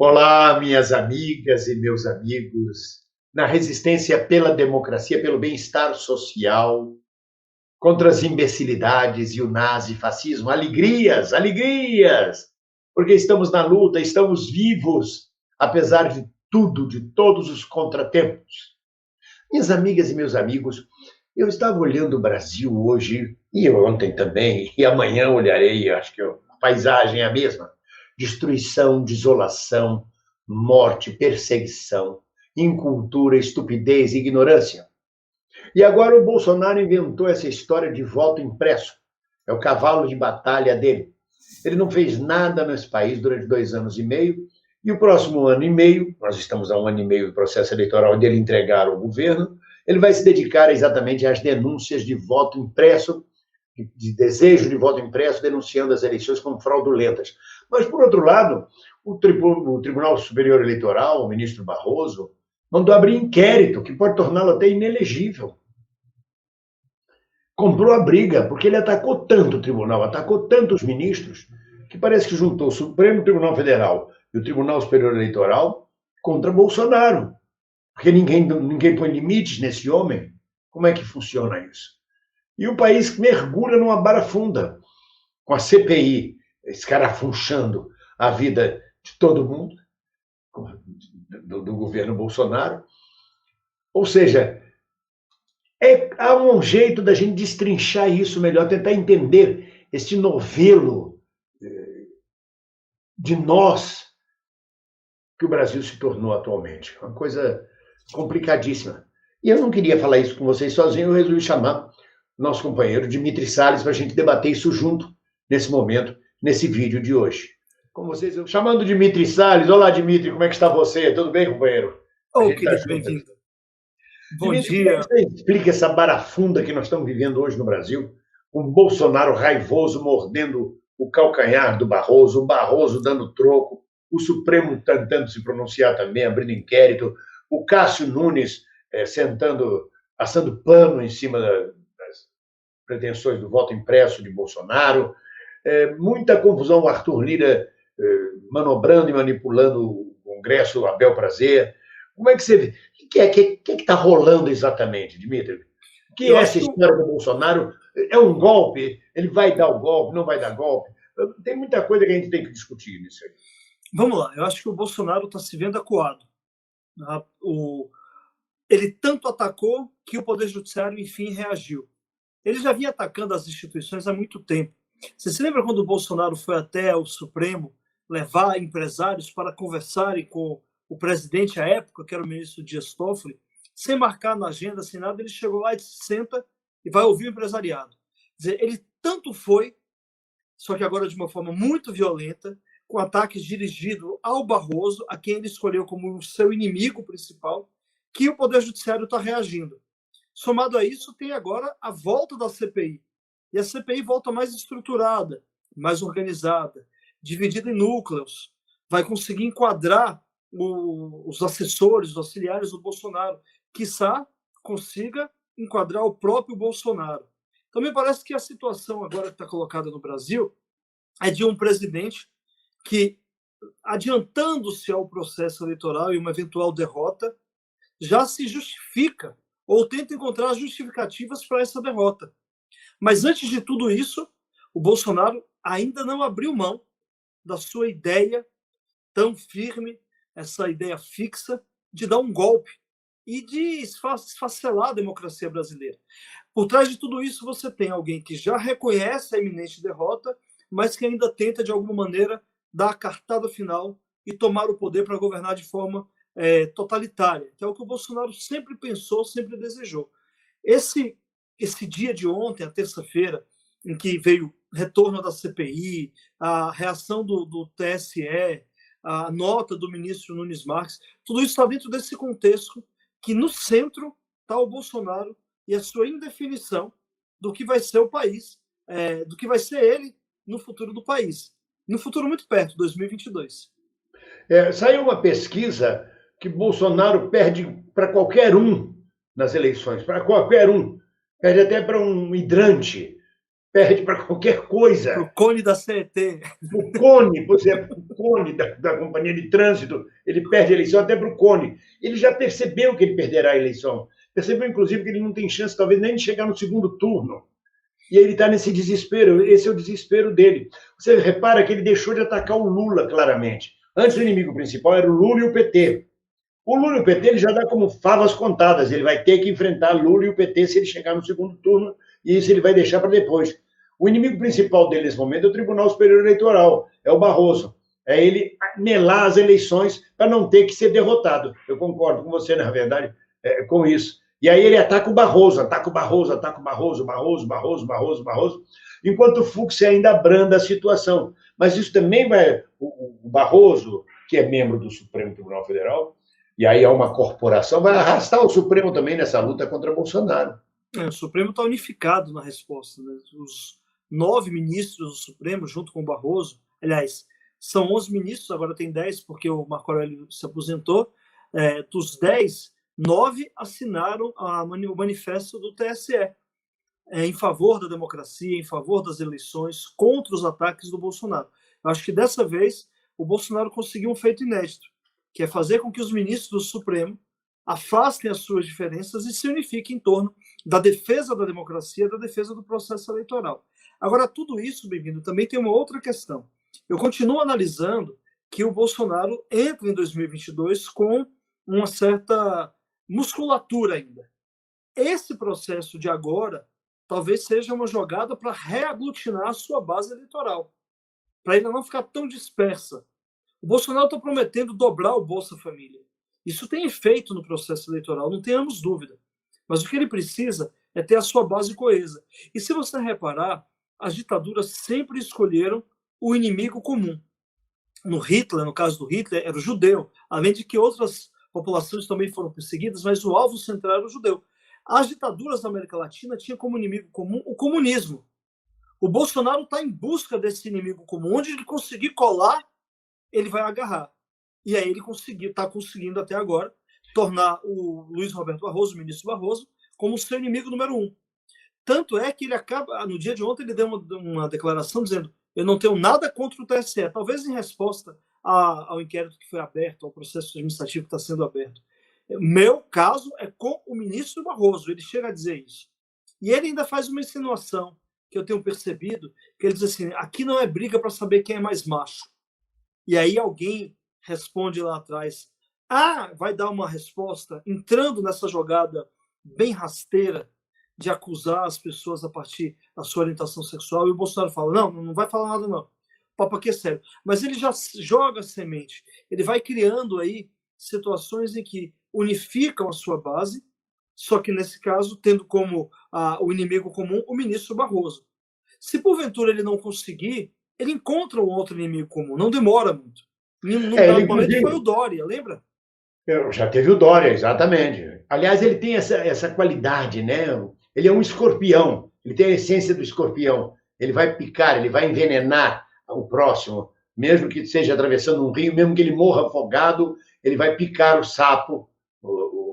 Olá, minhas amigas e meus amigos, na resistência pela democracia, pelo bem-estar social, contra as imbecilidades e o nazifascismo. Alegrias, alegrias, porque estamos na luta, estamos vivos, apesar de tudo, de todos os contratempos. Minhas amigas e meus amigos, eu estava olhando o Brasil hoje, e ontem também, e amanhã olharei, acho que a paisagem é a mesma. Destruição, desolação, morte, perseguição, incultura, estupidez, ignorância. E agora o Bolsonaro inventou essa história de voto impresso. É o cavalo de batalha dele. Ele não fez nada nesse país durante 2 anos e meio, e o próximo ano e meio, nós estamos há 1 ano e meio do processo eleitoral dele entregar o governo, ele vai se dedicar exatamente às denúncias de voto impresso, de desejo de voto impresso, denunciando as eleições como fraudulentas. Mas, por outro lado, o Tribunal Superior Eleitoral, o ministro Barroso, mandou abrir inquérito que pode torná-lo até inelegível. Comprou a briga, porque ele atacou tanto o tribunal, atacou tanto os ministros, que parece que juntou o Supremo Tribunal Federal e o Tribunal Superior Eleitoral contra Bolsonaro. Porque ninguém põe limites nesse homem. Como é que funciona isso? E o país mergulha numa barafunda, com a CPI escarafunchando a vida de todo mundo, do governo Bolsonaro. Ou seja, há um jeito da gente destrinchar isso melhor, tentar entender este novelo de nós que o Brasil se tornou atualmente. Uma coisa complicadíssima. E eu não queria falar isso com vocês sozinho, eu resolvi chamar nosso companheiro Dimitri Salles para a gente debater isso junto, nesse momento, nesse vídeo de hoje. Com vocês, eu chamando Dimitri Salles. Olá, Dimitri, como é que está você? Tudo bem, companheiro? Ô, querido, bem-vindo. Bom dia. Como você explica essa barafunda que nós estamos vivendo hoje no Brasil, com o Bolsonaro raivoso mordendo o calcanhar do Barroso, o Barroso dando troco, o Supremo tentando se pronunciar também, abrindo inquérito, o Cássio Nunes assando pano em cima das pretensões do voto impresso de Bolsonaro, muita confusão, o Arthur Lira manobrando e manipulando o Congresso a bel prazer. Como é que você vê? O que está rolando exatamente, Dimitri? O que é essa história do Bolsonaro? É um golpe? Ele vai dar o golpe? Não vai dar golpe? Tem muita coisa que a gente tem que discutir nisso aí. Vamos lá, eu acho que o Bolsonaro está se vendo acuado. Ele tanto atacou que o Poder Judiciário, enfim, reagiu. Ele já vinha atacando as instituições há muito tempo. Você se lembra quando o Bolsonaro foi até o Supremo levar empresários para conversarem com o presidente à época, que era o ministro Dias Toffoli, sem marcar na agenda, sem nada, ele chegou lá e disse, senta e vai ouvir o empresariado. Quer dizer, ele tanto foi, só que agora de uma forma muito violenta, com ataques dirigidos ao Barroso, a quem ele escolheu como o seu inimigo principal, que o Poder Judiciário está reagindo. Somado a isso, tem agora a volta da CPI. E a CPI volta mais estruturada, mais organizada, dividida em núcleos. Vai conseguir enquadrar os assessores, os auxiliares do Bolsonaro. Quiçá consiga enquadrar o próprio Bolsonaro. Então, me parece que a situação agora que está colocada no Brasil é de um presidente que, adiantando-se ao processo eleitoral e uma eventual derrota, já se justifica ou tenta encontrar justificativas para essa derrota. Mas, antes de tudo isso, o Bolsonaro ainda não abriu mão da sua ideia tão firme, essa ideia fixa de dar um golpe e de esfacelar a democracia brasileira. Por trás de tudo isso, você tem alguém que já reconhece a iminente derrota, mas que ainda tenta, de alguma maneira, dar a cartada final e tomar o poder para governar de forma totalitária, que é o que o Bolsonaro sempre pensou, sempre desejou. Esse dia de ontem, a terça-feira, em que veio retorno da CPI, a reação do TSE, a nota do ministro Nunes Marques, tudo isso está dentro desse contexto que no centro está o Bolsonaro e a sua indefinição do que vai ser o país, do que vai ser ele no futuro do país. No futuro muito perto, 2022. Saiu uma pesquisa que Bolsonaro perde para qualquer um nas eleições, para qualquer um. Perde até para um hidrante. perde para qualquer Para o coisa. cone da CET. O cone, por exemplo, o cone da companhia de trânsito, ele perde a eleição até para o cone. Ele já percebeu que ele perderá a eleição. Percebeu, inclusive, que ele não tem chance, talvez, nem de chegar no segundo turno. E ele está nesse desespero, esse é o desespero dele. Você repara que ele deixou de atacar o Lula, claramente. Antes, o inimigo principal era o Lula e o PT. O Lula e o PT ele já dá como favas contadas. Ele vai ter que enfrentar Lula e o PT se ele chegar no segundo turno, e isso ele vai deixar para depois. O inimigo principal dele nesse momento é o Tribunal Superior Eleitoral, é o Barroso. É ele melar as eleições para não ter que ser derrotado. Eu concordo com você, na verdade, com isso. E aí ele ataca o Barroso, Barroso, enquanto o Fux ainda abranda a situação. Mas isso também vai... O Barroso, que é membro do Supremo Tribunal Federal, e aí há uma corporação, vai arrastar o Supremo também nessa luta contra Bolsonaro. O Supremo está unificado na resposta. Né? Os 9 ministros do Supremo, junto com o Barroso, aliás, são 11 ministros, agora tem 10, porque o Marco Aurélio se aposentou. Dos 10, 9 assinaram o manifesto do TSE, em favor da democracia, em favor das eleições, contra os ataques do Bolsonaro. Eu acho que dessa vez o Bolsonaro conseguiu um feito inédito, que é fazer com que os ministros do Supremo afastem as suas diferenças e se unifiquem em torno da defesa da democracia, da defesa do processo eleitoral. Agora, tudo isso, bem-vindo, também tem uma outra questão. Eu continuo analisando que o Bolsonaro entra em 2022 com uma certa musculatura ainda. Esse processo de agora talvez seja uma jogada para reaglutinar a sua base eleitoral, para ainda não ficar tão dispersa. O Bolsonaro está prometendo dobrar o Bolsa Família. Isso tem efeito no processo eleitoral, não tenhamos dúvida. Mas o que ele precisa é ter a sua base coesa. E se você reparar, as ditaduras sempre escolheram o inimigo comum. No Hitler, no caso do Hitler, era o judeu, além de que outras populações também foram perseguidas, mas o alvo central era o judeu. As ditaduras da América Latina tinham como inimigo comum o comunismo. O Bolsonaro está em busca desse inimigo comum. Onde ele conseguir colar, ele vai agarrar. E aí ele está conseguindo até agora tornar o Luiz Roberto Barroso, o ministro Barroso, como seu inimigo número 1. Tanto é que ele acaba, no dia de ontem, ele deu uma declaração dizendo: eu não tenho nada contra o TSE, talvez em resposta ao inquérito que foi aberto, ao processo administrativo que está sendo aberto. Meu caso é com o ministro Barroso, ele chega a dizer isso. E ele ainda faz uma insinuação que eu tenho percebido, que ele diz assim: aqui não é briga para saber quem é mais macho. E aí alguém responde lá atrás, vai dar uma resposta entrando nessa jogada bem rasteira de acusar as pessoas a partir da sua orientação sexual, e o Bolsonaro fala, não vai falar nada não, o papo aqui é sério. Mas ele já joga a semente, ele vai criando aí situações em que unificam a sua base, só que nesse caso tendo como o inimigo comum o ministro Barroso. Se porventura ele não conseguir, ele encontra um outro inimigo comum, não demora muito. Num dado momento foi o Dória, lembra? Já teve o Dória, exatamente. Aliás, ele tem essa qualidade, né? Ele é um escorpião, ele tem a essência do escorpião. Ele vai picar, ele vai envenenar o próximo, mesmo que esteja atravessando um rio, mesmo que ele morra afogado, ele vai picar o sapo,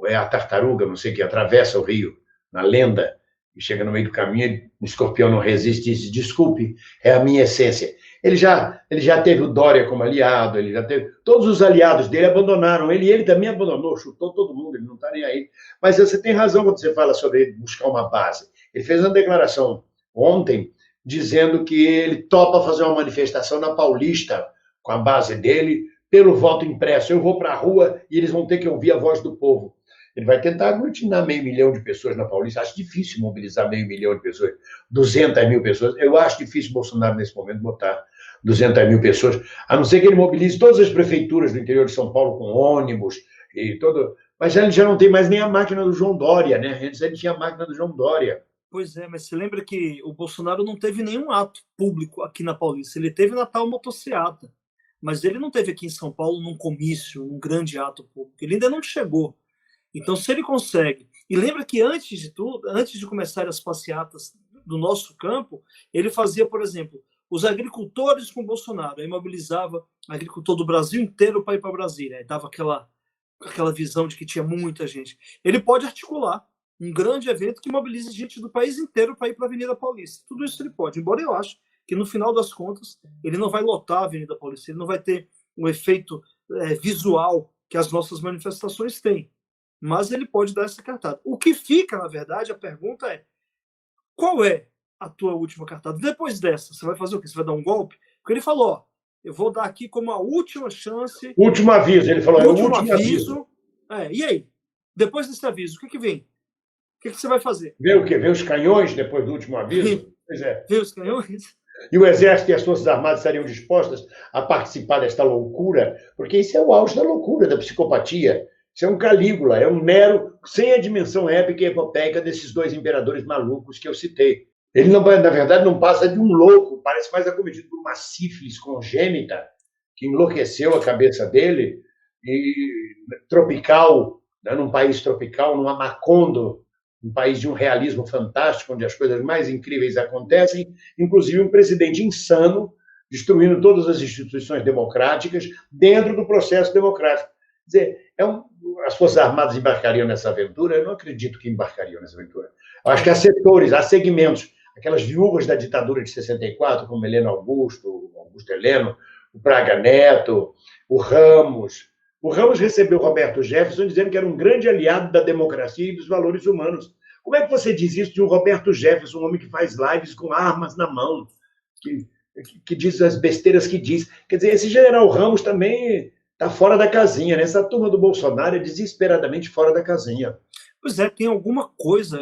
é a tartaruga, não sei, que atravessa o rio, na lenda, e chega no meio do caminho, o escorpião não resiste e diz, desculpe, é a minha essência. Ele já teve o Dória como aliado, ele já teve... Todos os aliados dele abandonaram ele, e ele também abandonou, chutou todo mundo, ele não está nem aí. Mas você tem razão quando você fala sobre ele buscar uma base. Ele fez uma declaração ontem dizendo que ele topa fazer uma manifestação na Paulista com a base dele pelo voto impresso. Eu vou para a rua e eles vão ter que ouvir a voz do povo. Ele vai tentar aglutinar 500 mil de pessoas na Paulista. Acho difícil mobilizar 500 mil de pessoas, 200 mil pessoas. Eu acho difícil Bolsonaro, nesse momento, botar 200 mil pessoas, a não ser que ele mobilize todas as prefeituras do interior de São Paulo com ônibus e todo. Mas ele já não tem mais nem a máquina do João Dória, né? Antes ele tinha a máquina do João Dória. Pois é, mas você lembra que o Bolsonaro não teve nenhum ato público aqui na Paulista. Ele teve na tal motociata, mas ele não teve aqui em São Paulo num comício, num grande ato público. Ele ainda não chegou. Então, se ele consegue... E lembra que antes de tudo, antes de começar as passeatas do nosso campo, ele fazia, por exemplo, os agricultores com Bolsonaro. Aí mobilizava o agricultor do Brasil inteiro para ir para Brasília. Aí dava aquela visão de que tinha muita gente. Ele pode articular. um grande evento que mobilize gente do país inteiro para ir para a Avenida Paulista. Tudo isso ele pode, embora eu acho que, no final das contas, ele não vai lotar a Avenida Paulista, ele não vai ter um efeito visual que as nossas manifestações têm, mas ele pode dar essa cartada. O que fica, na verdade, a pergunta é: qual é a tua última cartada? Depois dessa, você vai fazer o quê? Você vai dar um golpe? Porque ele falou, ó, eu vou dar aqui como a última chance. Último aviso, ele falou, é o último aviso. aviso. E aí? Depois desse aviso, o que vem? O que você vai fazer? Vê o quê? Vê os canhões depois do último aviso? Pois é. Vê os canhões? E o Exército e as Forças Armadas estariam dispostas a participar desta loucura? Porque isso é o auge da loucura, da psicopatia. Isso é um Calígula, é um Nero sem a dimensão épica e epopeica desses dois imperadores malucos que eu citei. Ele, não, na verdade, não passa de um louco, parece mais acometido por uma sífilis congênita que enlouqueceu a cabeça dele, e tropical, né, num país tropical, num Macondo, um país de um realismo fantástico, onde as coisas mais incríveis acontecem, inclusive um presidente insano, destruindo todas as instituições democráticas dentro do processo democrático. Quer dizer, as Forças Armadas embarcariam nessa aventura? Eu não acredito que embarcariam nessa aventura. Eu acho que há setores, há segmentos, aquelas viúvas da ditadura de 64, como Heleno Augusto Heleno, o Braga Neto, o Ramos. O Ramos recebeu Roberto Jefferson dizendo que era um grande aliado da democracia e dos valores humanos. Como é que você diz isso de um Roberto Jefferson, um homem que faz lives com armas na mão, que diz as besteiras que diz? Quer dizer, esse general Ramos também está fora da casinha, né? Essa turma do Bolsonaro é desesperadamente fora da casinha. Pois é, tem alguma coisa,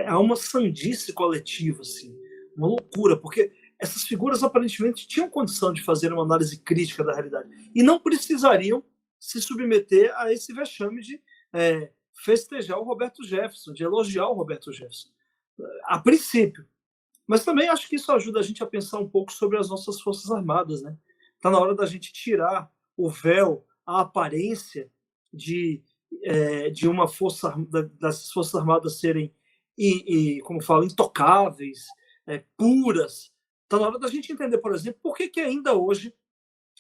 há uma sandice coletiva, assim, uma loucura, porque essas figuras aparentemente tinham condição de fazer uma análise crítica da realidade e não precisariam se submeter a esse vexame de festejar o Roberto Jefferson, de elogiar o Roberto Jefferson, a princípio. Mas também acho que isso ajuda a gente a pensar um pouco sobre as nossas Forças Armadas, né? Está na hora da gente tirar o véu, a aparência de uma força, das Forças Armadas serem, como falo, intocáveis, puras. Está na hora da gente entender, por exemplo, por que ainda hoje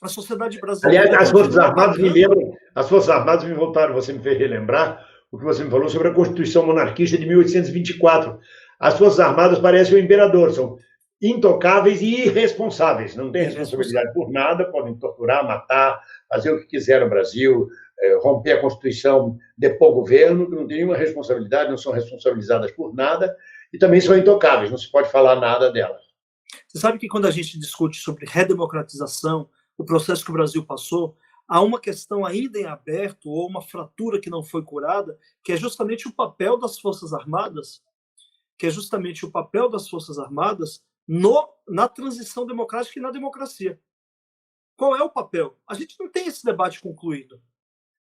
a sociedade brasileira... Aliás, as Forças Armadas me lembram, as Forças Armadas me voltaram, você me fez relembrar o que você me falou sobre a Constituição monarquista de 1824. As Forças Armadas parecem o imperador, são intocáveis e irresponsáveis, não têm responsabilidade por nada, podem torturar, matar, fazer o que quiser no Brasil, romper a Constituição, depor o governo, que não tem nenhuma responsabilidade, não são responsabilizadas por nada, e também são intocáveis, não se pode falar nada delas. Você sabe que quando a gente discute sobre redemocratização, o processo que o Brasil passou, há uma questão ainda em aberto, ou uma fratura que não foi curada, que é justamente o papel das Forças Armadas, na transição democrática e na democracia. Qual é o papel? A gente não tem esse debate concluído.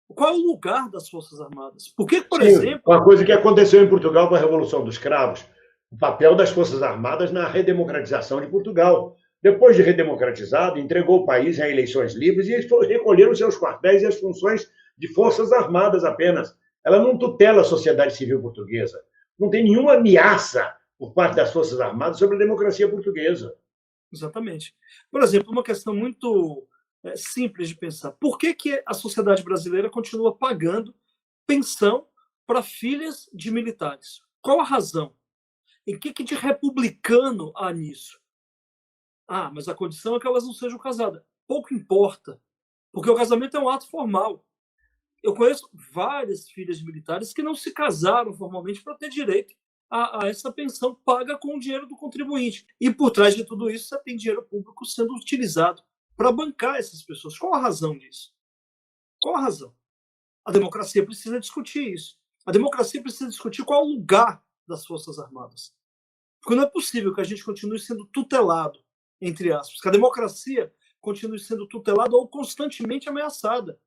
Qual é o lugar das Forças Armadas? Por que, por exemplo... Uma coisa que aconteceu em Portugal com a Revolução dos Cravos, o papel das Forças Armadas na redemocratização de Portugal. Depois de redemocratizado, entregou o país a eleições livres e eles recolheram seus quartéis e as funções de Forças Armadas apenas. Ela não tutela a sociedade civil portuguesa. Não tem nenhuma ameaça por parte das Forças Armadas sobre a democracia portuguesa. Exatamente. Por exemplo, uma questão muito simples de pensar. Por que a sociedade brasileira continua pagando pensão para filhas de militares? Qual a razão? E o que de republicano há nisso? Mas a condição é que elas não sejam casadas. Pouco importa, porque o casamento é um ato formal. Eu conheço várias filhas de militares que não se casaram formalmente para ter direito a essa pensão paga com o dinheiro do contribuinte. E por trás de tudo isso, você tem dinheiro público sendo utilizado para bancar essas pessoas. Qual a razão disso? Qual a razão? A democracia precisa discutir isso. A democracia precisa discutir qual é o lugar das Forças Armadas. Porque não é possível que a gente continue sendo tutelado, entre aspas, que a democracia continue sendo tutelada ou constantemente ameaçada.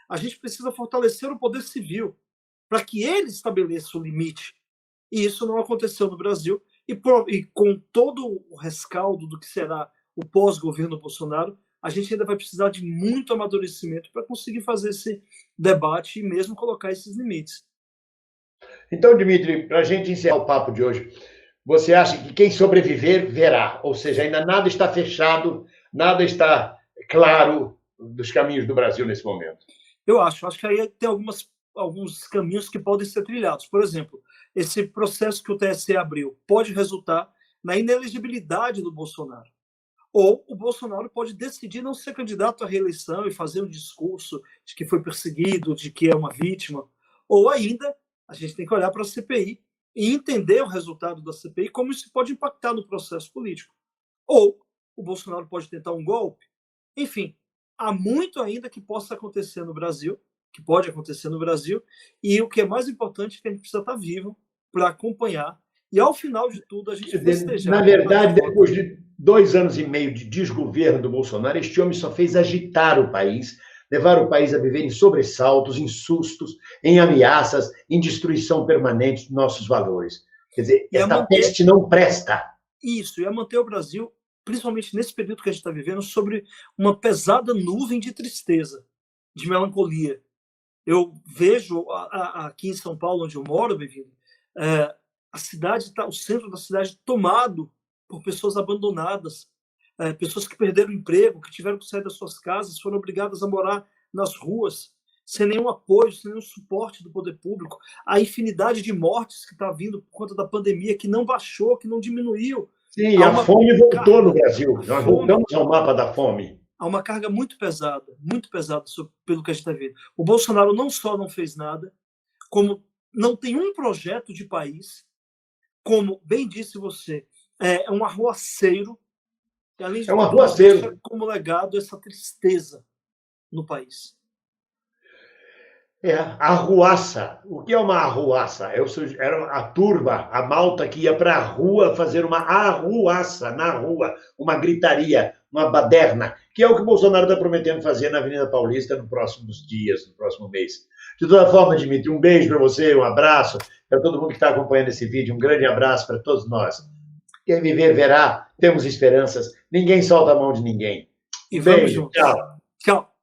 A gente precisa fortalecer o poder civil para que ele estabeleça o limite. E isso não aconteceu no Brasil. E com todo o rescaldo do que será o pós-governo Bolsonaro, a gente ainda vai precisar de muito amadurecimento para conseguir fazer esse debate e mesmo colocar esses limites. Então, Dimitri, para a gente encerrar o papo de hoje, você acha que quem sobreviver, verá? Ou seja, ainda nada está fechado, nada está claro dos caminhos do Brasil nesse momento? Eu acho que aí tem alguns caminhos que podem ser trilhados. Por exemplo, esse processo que o TSE abriu pode resultar na inelegibilidade do Bolsonaro. Ou o Bolsonaro pode decidir não ser candidato à reeleição e fazer um discurso de que foi perseguido, de que é uma vítima. Ou ainda, a gente tem que olhar para a CPI e entender o resultado da CPI, como isso pode impactar no processo político. Ou o Bolsonaro pode tentar um golpe. Enfim, há muito ainda que possa acontecer no Brasil, que pode acontecer no Brasil, e o que é mais importante é que a gente precisa estar vivo para acompanhar e, ao final de tudo, a gente festejar. Na verdade, depois de 2 anos e meio de desgoverno do Bolsonaro, este homem só fez agitar o país, levar o país a viver em sobressaltos, em sustos, em ameaças, em destruição permanente dos nossos valores. Quer dizer, esta peste não presta. Isso, e a manter o Brasil, principalmente nesse período que a gente está vivendo, sobre uma pesada nuvem de tristeza, de melancolia. Eu vejo aqui em São Paulo, onde eu moro, bem-vindo, a cidade o centro da cidade tomado por pessoas abandonadas, pessoas que perderam o emprego, que tiveram que sair das suas casas, foram obrigadas a morar nas ruas, sem nenhum apoio, sem nenhum suporte do poder público. A infinidade de mortes que está vindo por conta da pandemia, que não baixou, que não diminuiu. Sim, a fome voltou no Brasil. Nós voltamos ao mapa da fome. Há uma carga muito pesada pelo que a gente está vendo. O Bolsonaro não só não fez nada, como não tem um projeto de país, como bem disse você, é um arruaceiro, e além de arruaceiro. Como legado essa tristeza no país. Arruaça. O que é uma arruaça? Era a turba, a malta que ia para a rua fazer uma arruaça na rua, uma gritaria, uma baderna, que é o que o Bolsonaro está prometendo fazer na Avenida Paulista nos próximos dias, no próximo mês. De toda forma, Dmitry, um beijo para você, um abraço para todo mundo que está acompanhando esse vídeo, um grande abraço para todos nós. Quem viver, verá, temos esperanças, ninguém solta a mão de ninguém. E beijo, tchau. Tchau.